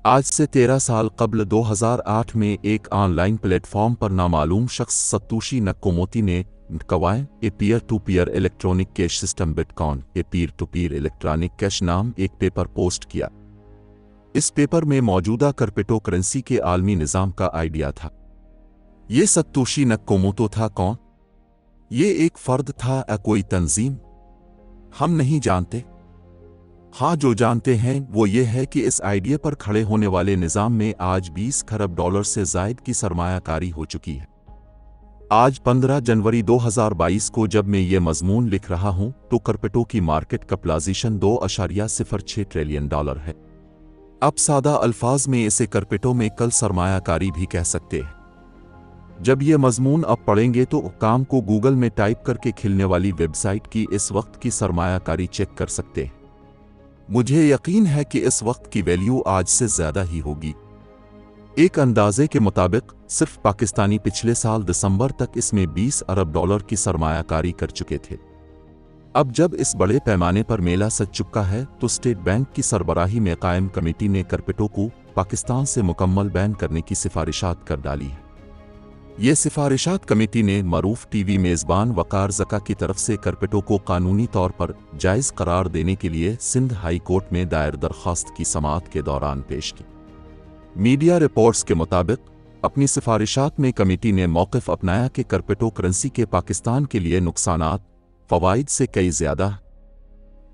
आज से 13 साल कबल 2008 में एक ऑनलाइन प्लेटफॉर्म पर नामालूम शख्स सतोशी नकामोटो ने कवाए a peer to peer electronic cash system Bitcoin a peer to peer electronic cash नाम एक पेपर पोस्ट किया। इस पेपर में मौजूदा क्रिप्टो करेंसी के आलमी निज़ाम का आइडिया था। ये सतोशी नकामोटो था कौन? ये एक फर्द था या कोई तंजीम? हम नहीं जानते। हाँ, जो जानते हैं वो ये है कि इस आइडिया पर खड़े होने वाले निज़ाम में आज 20 खरब डॉलर से ज़ायद की सरमायाकारी हो चुकी है। आज 15 जनवरी 2022 को जब मैं ये मजमून लिख रहा हूँ तो क्रिप्टो की मार्केट कैपिटलाइजेशन $2.06 ट्रिलियन है। अब सादा अल्फाज में इसे क्रिप्टो में कल सरमायाकारी भी कह सकते हैं। जब ये मजमून अब पढ़ेंगे तो काम को गूगल में टाइप करके खिलने वाली वेबसाइट की इस वक्त की सरमायाकारी चेक कर सकते हैं। मुझे यकीन है कि इस वक्त की वैल्यू आज से ज़्यादा ही होगी। एक अंदाजे के मुताबिक सिर्फ पाकिस्तानी पिछले साल दिसंबर तक इसमें 20 अरब डॉलर की सरमायाकारी कर चुके थे। अब जब इस बड़े पैमाने पर मेला सज चुका है तो स्टेट बैंक की सरबराही में कायम कमेटी ने क्रिप्टो को पाकिस्तान से मुकम्मल बैन करने की सिफारिशात कर डाली है। ये सिफारिशात कमेटी ने मरूफ टीवी मेज़बान वकार ज़का की तरफ से क्रिप्टो को कानूनी तौर पर जायज़ करार देने के लिए सिंध हाई कोर्ट में दायर दरख्वास्त की समाअत के दौरान पेश की। मीडिया रिपोर्ट्स के मुताबिक अपनी सिफारिशात में कमेटी ने मौक़िफ़ अपनाया कि क्रिप्टो करेंसी के पाकिस्तान के लिए नुकसानात फ़वाइद से कई ज़्यादा हैं।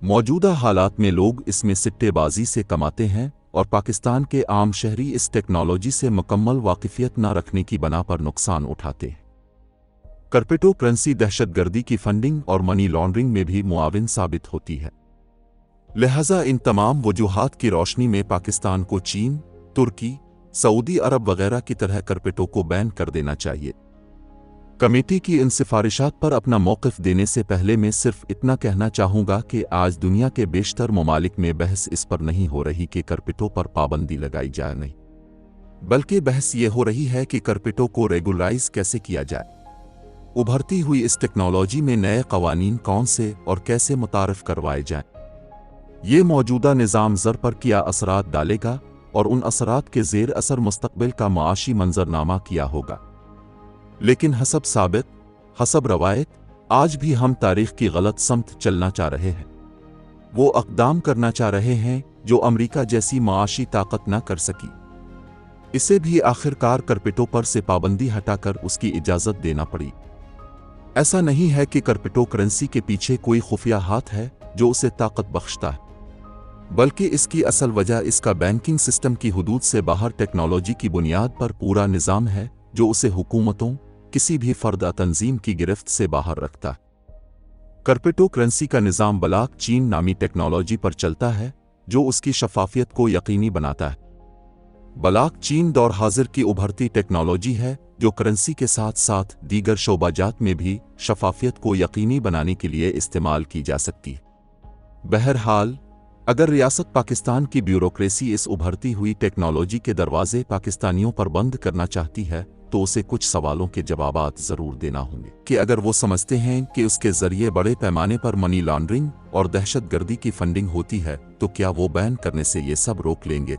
मौजूदा हालात में लोग इसमें सिट्टेबाजी से कमाते हैं और पाकिस्तान के आम शहरी इस टेक्नोलॉजी से मुकम्मल वाकिफियत न रखने की बना पर नुकसान उठाते हैं। क्रिप्टो करेंसी दहशतगर्दी की फंडिंग और मनी लॉन्ड्रिंग में भी मुआविन साबित होती है। लिहाजा इन तमाम वजूहात की रोशनी में पाकिस्तान को चीन, तुर्की, सऊदी अरब वगैरह की तरह क्रिप्टो को बैन कर देना चाहिए। कमेटी की इन सिफारिशात पर अपना मौक़िफ़ देने से पहले मैं सिर्फ इतना कहना चाहूँगा कि आज दुनिया के बेशतर ममालिक में बहस इस पर नहीं हो रही कि क्रिप्टो पर पाबंदी लगाई जाए, नहीं, बल्कि बहस ये हो रही है कि क्रिप्टो को रेगुलाइज कैसे किया जाए। उभरती हुई इस टेक्नोलॉजी में नए कवानीन कौन से और कैसे मुतारफ़ करवाए जाएं। ये मौजूदा निज़ाम ज़र पर क्या असरात डालेगा और उन असरात के ज़ेर असर मुस्तक़बिल का माशी मंजरनामा किया होगा। लेकिन हसब रवायत आज भी हम तारीख़ की गलत समत चलना चाह रहे हैं। वो अक़दाम करना चाह रहे हैं जो अमरीका जैसी माशी ताकत न कर सकी। इसे भी आखिरकार क्रिप्टो पर से पाबंदी हटाकर उसकी इजाज़त देना पड़ी। ऐसा नहीं है कि क्रिप्टो करेंसी के पीछे कोई खुफिया हाथ है जो उसे ताकत बख्शता है, बल्कि इसकी असल वजह इसका बैंकिंग सिस्टम की हुदूद से बाहर टेक्नोलॉजी की बुनियाद पर पूरा निज़ाम है जो उसे हुकूमतों, किसी भी फर्द या तंजीम की गिरफ्त से बाहर रखता है। क्रिप्टो करेंसी का निज़ाम ब्लॉक चेन नामी टेक्नोलॉजी पर चलता है जो उसकी शफाफियत को यकीनी बनाता है। ब्लॉक चेन दौर हाजिर की उभरती टेक्नोलॉजी है जो करेंसी के साथ साथ दीगर शोबाजात में भी शफाफियत को यकीनी बनाने के लिए इस्तेमाल की जा सकती है। बहरहाल, अगर रियासत पाकिस्तान की ब्यूरोक्रेसी इस उभरती हुई टेक्नोलॉजी के दरवाजे पाकिस्तानियों पर बंद करना चाहती है तो उसे कुछ सवालों के जवाबात ज़रूर देना होंगे कि अगर वो समझते हैं कि उसके ज़रिए बड़े पैमाने पर मनी लॉन्ड्रिंग और दहशतगर्दी की फंडिंग होती है तो क्या वो बैन करने से ये सब रोक लेंगे?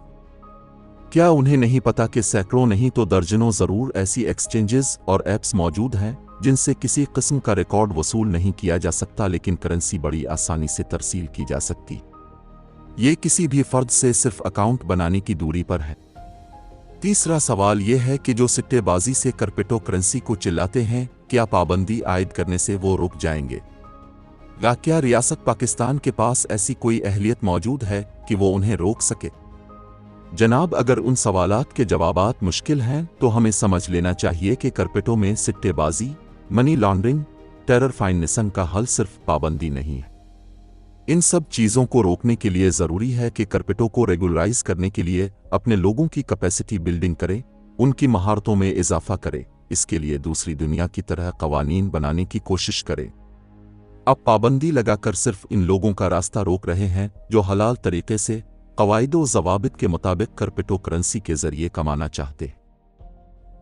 क्या उन्हें नहीं पता कि सैकड़ों नहीं तो दर्जनों ज़रूर ऐसी एक्सचेंजेस और ऐप्स मौजूद हैं जिनसे किसी किस्म का रिकॉर्ड वसूल नहीं किया जा सकता लेकिन करेंसी बड़ी आसानी से तरसील की जा सकती। ये किसी भी फर्द से सिर्फ अकाउंट बनाने की दूरी पर है। तीसरा सवाल यह है कि जो सिट्टेबाजी से क्रिप्टो करेंसी को चिल्लाते हैं, क्या पाबंदी आयद करने से वो रुक जाएंगे? या क्या रियासत पाकिस्तान के पास ऐसी कोई अहलियत मौजूद है कि वो उन्हें रोक सके? जनाब, अगर उन सवालात के जवाबात मुश्किल हैं तो हमें समझ लेना चाहिए कि क्रिप्टो में सिट्टेबाजी, मनी लॉन्ड्रिंग, टेरर फाइनेंसिंग का हल सिर्फ पाबंदी नहीं है। इन सब चीज़ों को रोकने के लिए ज़रूरी है कि क्रिप्टो को रेगुलराइज करने के लिए अपने लोगों की कैपेसिटी बिल्डिंग करें, उनकी महारतों में इजाफा करें। इसके लिए दूसरी दुनिया की तरह कवानीन बनाने की कोशिश करें। अब पाबंदी लगाकर सिर्फ इन लोगों का रास्ता रोक रहे हैं जो हलाल तरीके से क़वाइद व ज़वाबित के मुताबिक क्रिप्टो करेंसी के ज़रिए कमाना चाहते हैं।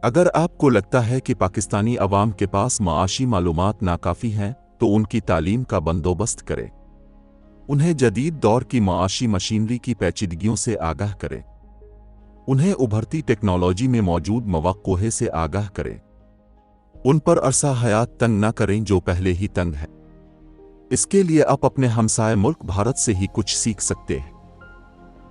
अगर आपको लगता है कि पाकिस्तानी अवाम के पास माशी मालूमात नाकाफ़ी हैं तो उनकी तालीम का बंदोबस्त करें, उन्हें जदीद दौर की माशी मशीनरी की पेचीदगियों से आगाह करें। उन्हें उभरती टेक्नोलॉजी में मौजूद मवाक़ोहे से आगाह करें। उन पर अरसा हयात तंग न करें जो पहले ही तंग है। इसके लिए आप अपने हमसाए मुल्क भारत से ही कुछ सीख सकते हैं।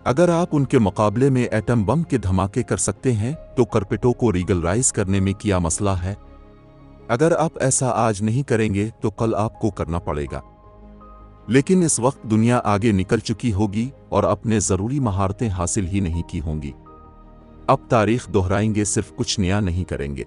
अगर आप उनके मुकाबले में एटम बम के धमाके कर सकते हैं तो करपेटों को रीगलाइज करने में क्या मसला है। अगर आप ऐसा आज नहीं करेंगे तो कल आपको करना पड़ेगा। लेकिन इस वक्त दुनिया आगे निकल चुकी होगी और अपने ज़रूरी महारतें हासिल ही नहीं की होंगी। अब तारीख दोहराएंगे, सिर्फ कुछ नया नहीं करेंगे।